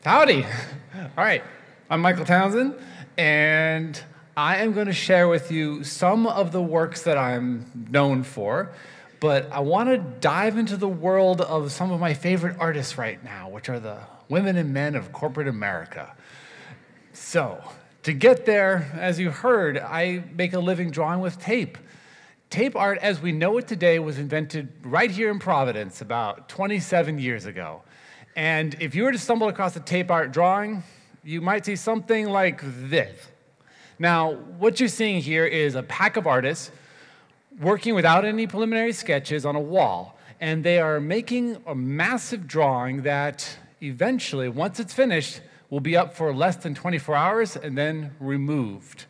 Howdy. All right, I'm Michael Townsend, and I am going to share with you some of the works that I'm known for, but I want to dive into the world of some of my favorite artists right now, which are the women and men of corporate America. So, to get there, as you heard, I make a living drawing with tape. Tape art, as we know it today, was invented right here in Providence about 27 years ago. And if you were to stumble across a tape art drawing, you might see something like this. Now, what you're seeing here is a pack of artists working without any preliminary sketches on a wall. And they are making a massive drawing that eventually, once it's finished, will be up for less than 24 hours and then removed.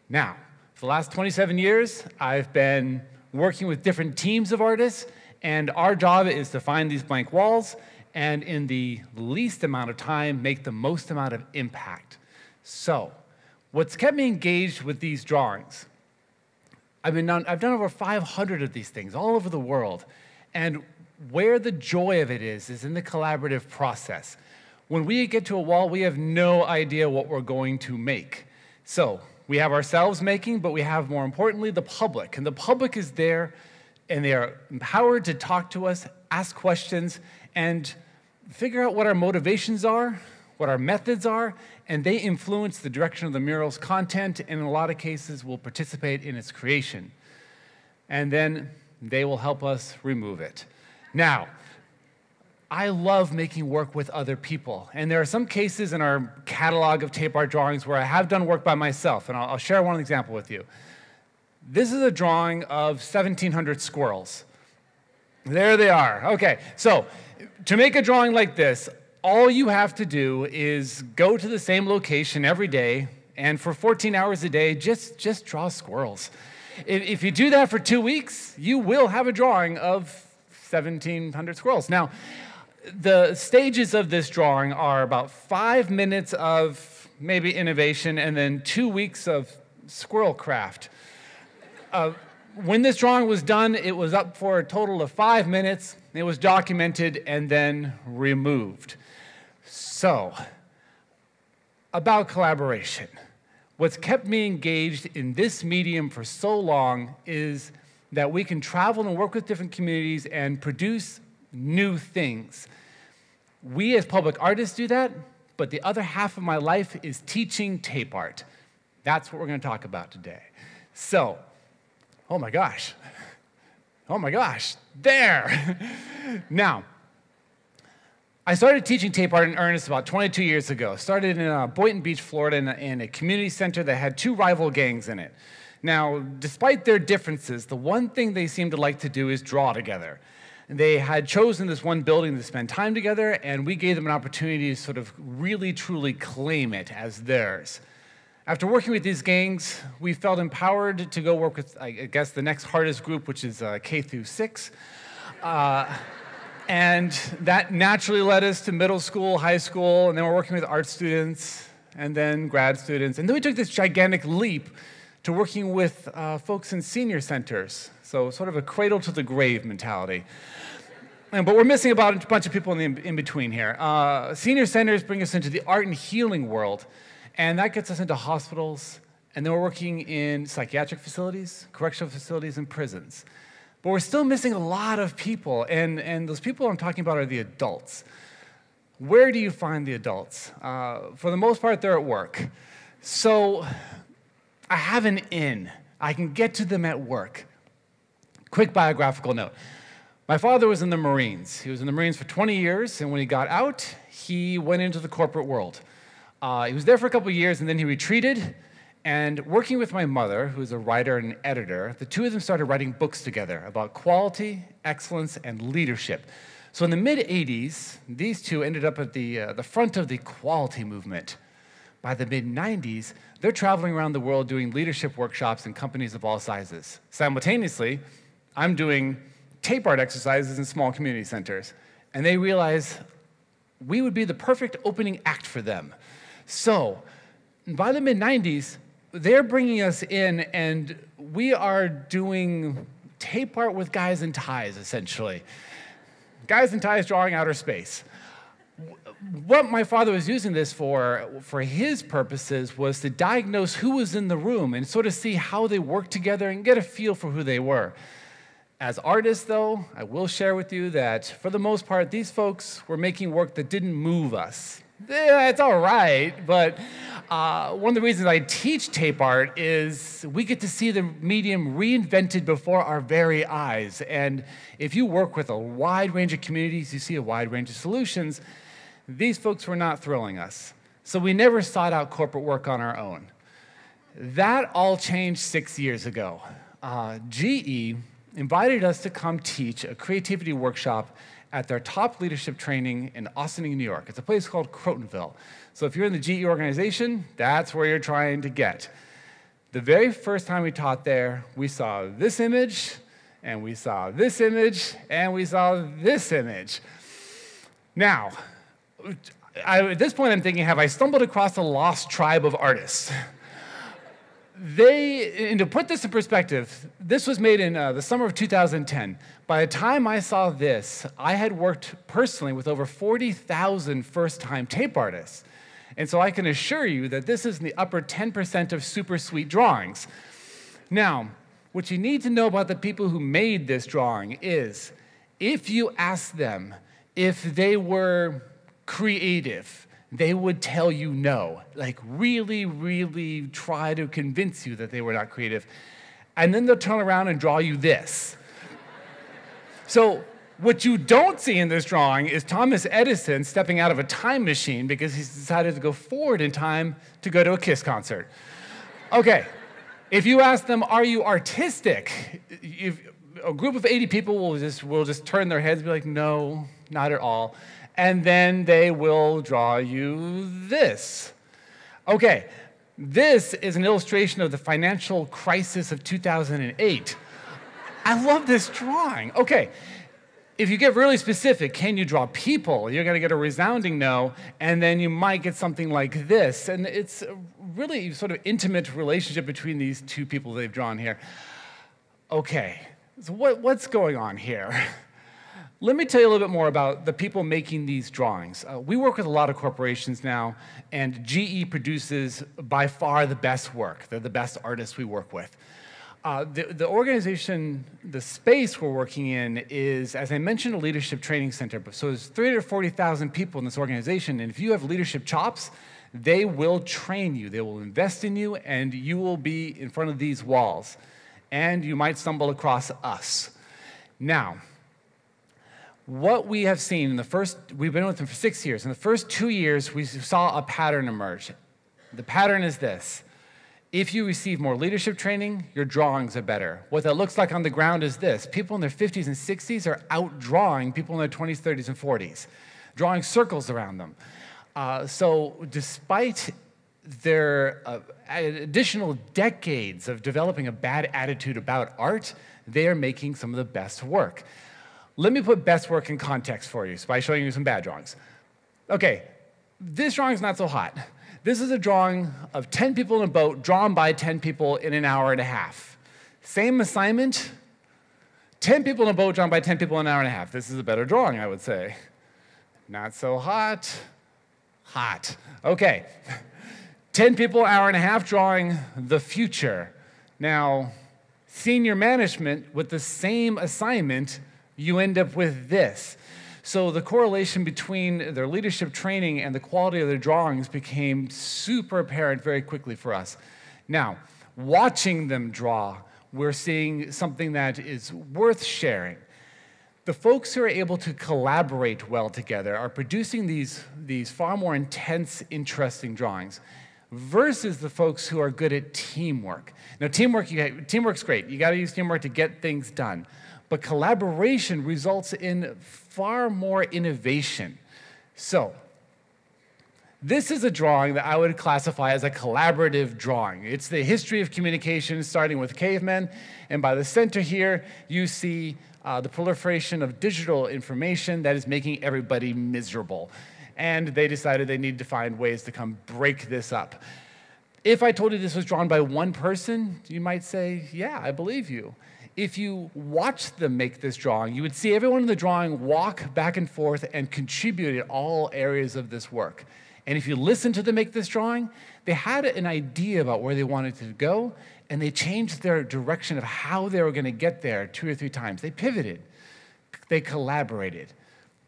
Now, for the last 27 years, I've been working with different teams of artists, and our job is to find these blank walls and in the least amount of time, make the most amount of impact. So, what's kept me engaged with these drawings? I've done over 500 of these things all over the world, and where the joy of it is in the collaborative process. When we get to a wall, we have no idea what we're going to make. So, we have ourselves making, but we have, more importantly, the public. And the public is there, and they are empowered to talk to us, ask questions, and figure out what our motivations are, what our methods are, and they influence the direction of the mural's content, and in a lot of cases will participate in its creation. And then they will help us remove it. Now, I love making work with other people, and there are some cases in our catalog of tape art drawings where I have done work by myself, and I'll share one example with you. This is a drawing of 1,700 squirrels. There they are. Okay, so to make a drawing like this, all you have to do is go to the same location every day, and for 14 hours a day, just draw squirrels. If you do that for 2 weeks, you will have a drawing of 1,700 squirrels. Now, the stages of this drawing are about 5 minutes of maybe innovation and then 2 weeks of squirrel craft. When this drawing was done, it was up for a total of 5 minutes. It was documented and then removed. So, about collaboration. What's kept me engaged in this medium for so long is that we can travel and work with different communities and produce new things. We as public artists do that, but the other half of my life is teaching tape art. That's what we're going to talk about today. So, oh my gosh, there. Now, I started teaching tape art in earnest about 22 years ago. Started in Boynton Beach, Florida, in a community center that had 2 rival gangs in it. Now, despite their differences, the one thing they seemed to like to do is draw together. They had chosen this one building to spend time together, and we gave them an opportunity to sort of really, truly claim it as theirs. After working with these gangs, we felt empowered to go work with, I guess, the next hardest group, which is K through 6. And that naturally led us to middle school, high school, and then we're working with art students, and then grad students. And then we took this gigantic leap to working with folks in senior centers. So sort of a cradle to the grave mentality. But we're missing about a bunch of people in between here. Senior centers bring us into the art and healing world, and that gets us into hospitals, and then we're working in psychiatric facilities, correctional facilities, and prisons. But we're still missing a lot of people, and those people I'm talking about are the adults. Where do you find the adults? For the most part, they're at work. So I have an in. I can get to them at work. Quick biographical note. My father was in the Marines. He was in the Marines for 20 years, and when he got out, he went into the corporate world. He was there for a couple of years, and then he retreated. And working with my mother, who's a writer and an editor, the two of them started writing books together about quality, excellence, and leadership. So in the mid-'80s, these two ended up at the front of the quality movement. By the mid-'90s, they're traveling around the world doing leadership workshops in companies of all sizes. Simultaneously, I'm doing tape art exercises in small community centers. And they realize we would be the perfect opening act for them. So by the mid-'90s, they're bringing us in, and we are doing tape art with guys in ties, essentially. Guys in ties drawing outer space. what my father was using this for his purposes, was to diagnose who was in the room and sort of see how they worked together and get a feel for who they were. As artists, though, I will share with you that for the most part, these folks were making work that didn't move us. Yeah, it's all right, but one of the reasons I teach tape art is we get to see the medium reinvented before our very eyes. And if you work with a wide range of communities, you see a wide range of solutions. These folks were not thrilling us. So we never sought out corporate work on our own. That all changed 6 years ago. GE invited us to come teach a creativity workshop at their top leadership training in Austin, New York. It's a place called Crotonville. So if you're in the GE organization, that's where you're trying to get. The very first time we taught there, we saw this image, and we saw this image, and we saw this image. Now, at this point I'm thinking, have I stumbled across a lost tribe of artists? And to put this in perspective, this was made in the summer of 2010. By the time I saw this, I had worked personally with over 40,000 first-time tape artists. And so I can assure you that this is in the upper 10% of super sweet drawings. Now, what you need to know about the people who made this drawing is, if you ask them if they were creative, they would tell you no, like really, really try to convince you that they were not creative. And then they'll turn around and draw you this. So what you don't see in this drawing is Thomas Edison stepping out of a time machine because he's decided to go forward in time to go to a Kiss concert. Okay, if you ask them, are you artistic? If a group of 80 people will just turn their heads and be like, no, not at all. And then they will draw you this. Okay, this is an illustration of the financial crisis of 2008. I love this drawing. Okay, if you get really specific, can you draw people? You're gonna get a resounding no, and then you might get something like this. And it's a really sort of intimate relationship between these two people they've drawn here. Okay, so what's going on here? Let me tell you a little bit more about the people making these drawings. We work with a lot of corporations now, and GE produces by far the best work. They're the best artists we work with. The organization, the space we're working in is, as I mentioned, a leadership training center. So there's 340,000 people in this organization, and if you have leadership chops, they will train you. They will invest in you, and you will be in front of these walls. And you might stumble across us. Now, what we have seen we've been with them for 6 years. In the first 2 years, we saw a pattern emerge. The pattern is this. If you receive more leadership training, your drawings are better. What that looks like on the ground is this. People in their 50s and 60s are outdrawing people in their 20s, 30s, and 40s, drawing circles around them. So despite their additional decades of developing a bad attitude about art, they are making some of the best work. Let me put best work in context for you by showing you some bad drawings. Okay, this drawing's not so hot. This is a drawing of 10 people in a boat drawn by 10 people in an hour and a half. Same assignment, 10 people in a boat drawn by 10 people in an hour and a half. This is a better drawing, I would say. Not so hot, hot. Okay, 10 people, hour and a half drawing the future. Now, senior management with the same assignment, you end up with this. So the correlation between their leadership training and the quality of their drawings became super apparent very quickly for us. Now, watching them draw, we're seeing something that is worth sharing. The folks who are able to collaborate well together are producing these far more intense, interesting drawings versus the folks who are good at teamwork. Now, teamwork's great. You gotta use teamwork to get things done. But collaboration results in far more innovation. So, this is a drawing that I would classify as a collaborative drawing. It's the history of communication starting with cavemen, and by the center here, you see the proliferation of digital information that is making everybody miserable. And they decided they needed to find ways to come break this up. If I told you this was drawn by one person, you might say, yeah, I believe you. if you watched them make this drawing, you would see everyone in the drawing walk back and forth and contribute in all areas of this work. And if you listen to them make this drawing, they had an idea about where they wanted to go, and they changed their direction of how they were going to get there 2 or 3 times. They pivoted. They collaborated.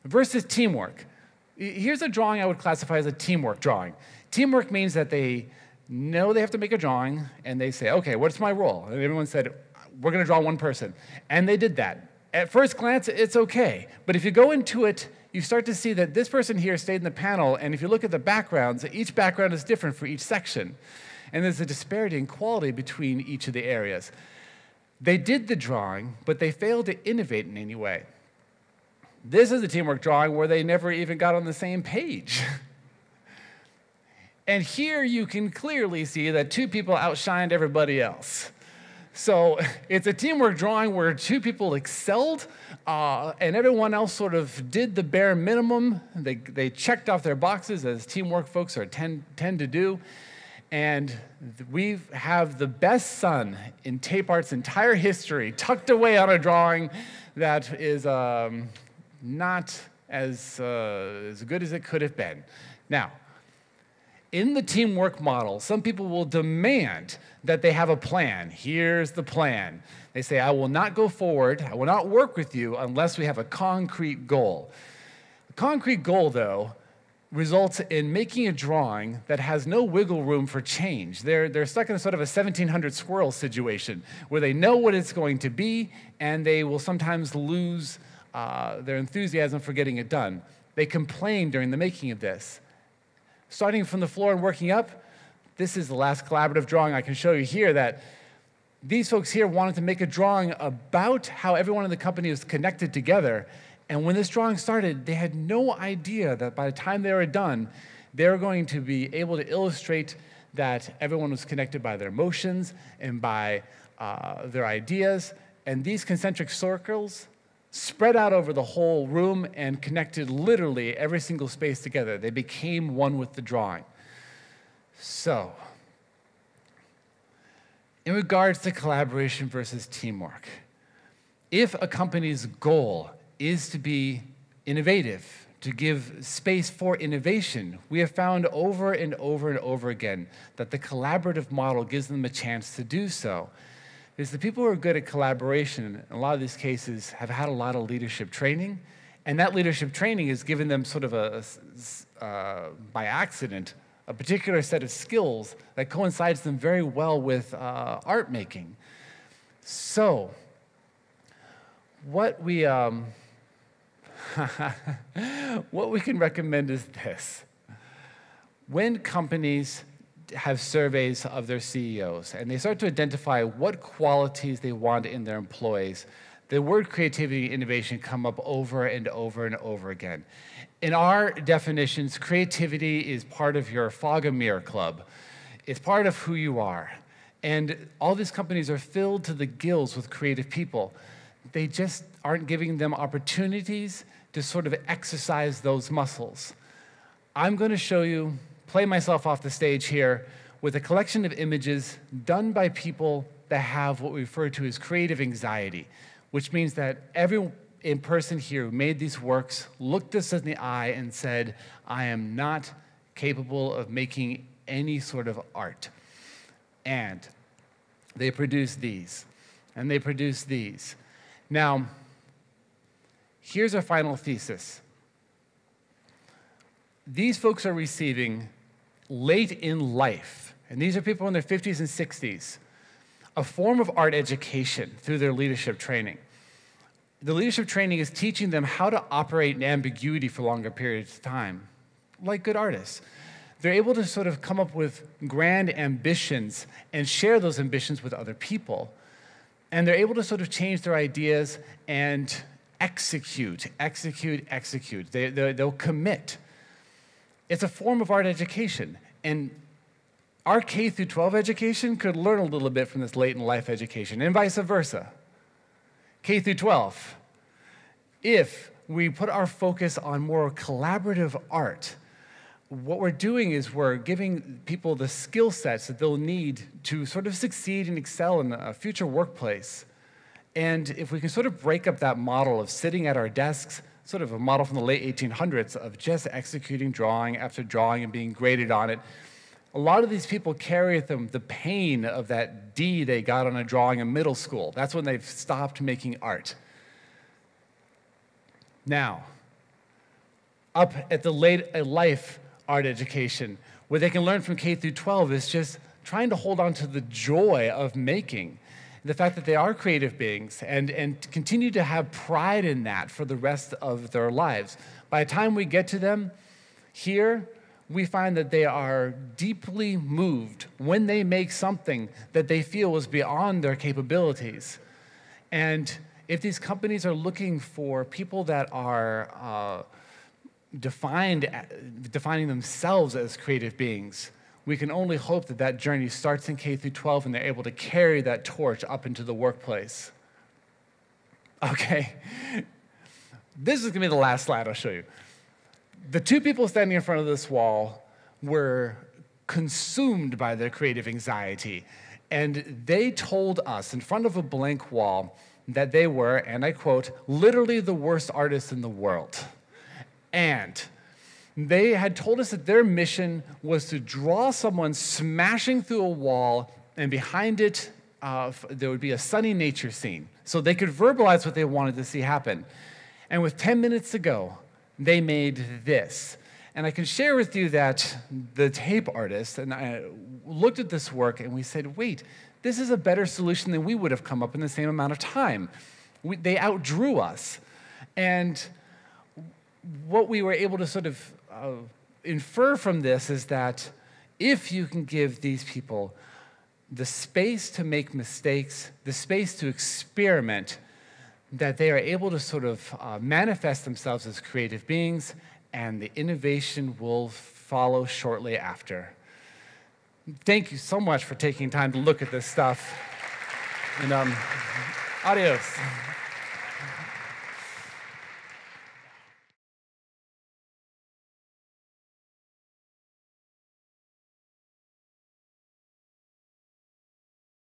Versus teamwork. Here's a drawing I would classify as a teamwork drawing. Teamwork means that they know they have to make a drawing, and they say, okay, what's my role? And everyone said, we're going to draw one person. And they did that. At first glance, it's okay. But if you go into it, you start to see that this person here stayed in the panel, and if you look at the backgrounds, each background is different for each section. And there's a disparity in quality between each of the areas. They did the drawing, but they failed to innovate in any way. This is a teamwork drawing where they never even got on the same page. And here you can clearly see that 2 people outshined everybody else. So it's a teamwork drawing where 2 people excelled, and everyone else sort of did the bare minimum. They checked off their boxes, as teamwork folks tend to do. And we have the best son in tape art's entire history tucked away on a drawing that is not as good as it could have been. Now, in the teamwork model, some people will demand that they have a plan. Here's the plan. They say, I will not go forward, I will not work with you unless we have a concrete goal. A concrete goal, though, results in making a drawing that has no wiggle room for change. They're stuck in a sort of a 1700 squirrel situation where they know what it's going to be, and they will sometimes lose their enthusiasm for getting it done. They complain during the making of this. Starting from the floor and working up, this is the last collaborative drawing I can show you here, that these folks here wanted to make a drawing about how everyone in the company is connected together. And when this drawing started, they had no idea that by the time they were done, they were going to be able to illustrate that everyone was connected by their emotions and by their ideas. And these concentric circles spread out over the whole room and connected literally every single space together. They became one with the drawing. So, in regards to collaboration versus teamwork, if a company's goal is to be innovative, to give space for innovation, we have found over and over and over again that the collaborative model gives them a chance to do so. Is the people who are good at collaboration, in a lot of these cases, have had a lot of leadership training, and that leadership training has given them sort of by accident, a particular set of skills that coincides them very well with art making. So, what we can recommend is this. When companies have surveys of their CEOs, and they start to identify what qualities they want in their employees, the word creativity and innovation come up over and over and over again. In our definitions, creativity is part of your fog and mirror club. It's part of who you are. And all these companies are filled to the gills with creative people. They just aren't giving them opportunities to sort of exercise those muscles. I'm going to show you, play myself off the stage here with a collection of images done by people that have what we refer to as creative anxiety, which means that every person here who made these works looked us in the eye and said, I am not capable of making any sort of art. And they produce these, and they produce these. Now, here's our final thesis. These folks are receiving, late in life, and these are people in their 50s and 60s, a form of art education through their leadership training. The leadership training is teaching them how to operate in ambiguity for longer periods of time, like good artists. They're able to sort of come up with grand ambitions and share those ambitions with other people. And they're able to sort of change their ideas and execute. They'll commit. It's a form of art education. And our K through 12 education could learn a little bit from this late in life education, and vice versa. K through 12. If we put our focus on more collaborative art, what we're doing is we're giving people the skill sets that they'll need to sort of succeed and excel in a future workplace. And if we can sort of break up that model of sitting at our desks, sort of a model from the late 1800s of just executing drawing after drawing and being graded on it, a lot of these people carry with them the pain of that D they got on a drawing in middle school. That's when they've stopped making art. Now, up at the late life art education, where they can learn from K through 12 is just trying to hold on to the joy of making, the fact that they are creative beings, and continue to have pride in that for the rest of their lives. By the time we get to them here, we find that they are deeply moved when they make something that they feel is beyond their capabilities. And if these companies are looking for people that are defining themselves as creative beings, we can only hope that that journey starts in K through 12 and they're able to carry that torch up into the workplace. Okay, this is gonna be the last slide I'll show you. The two people standing in front of this wall were consumed by their creative anxiety, and they told us in front of a blank wall that they were, and I quote, literally the worst artists in the world. And they had told us that their mission was to draw someone smashing through a wall, and behind it, there would be a sunny nature scene. So they could verbalize what they wanted to see happen. And with 10 minutes to go, they made this. And I can share with you that the tape artist and I looked at this work and we said, wait, this is a better solution than we would have come up in the same amount of time. They outdrew us. And what we were able to sort of infer from this is that if you can give these people the space to make mistakes, the space to experiment, that they are able to sort of manifest themselves as creative beings, and the innovation will follow shortly after. Thank you so much for taking time to look at this stuff. And adios.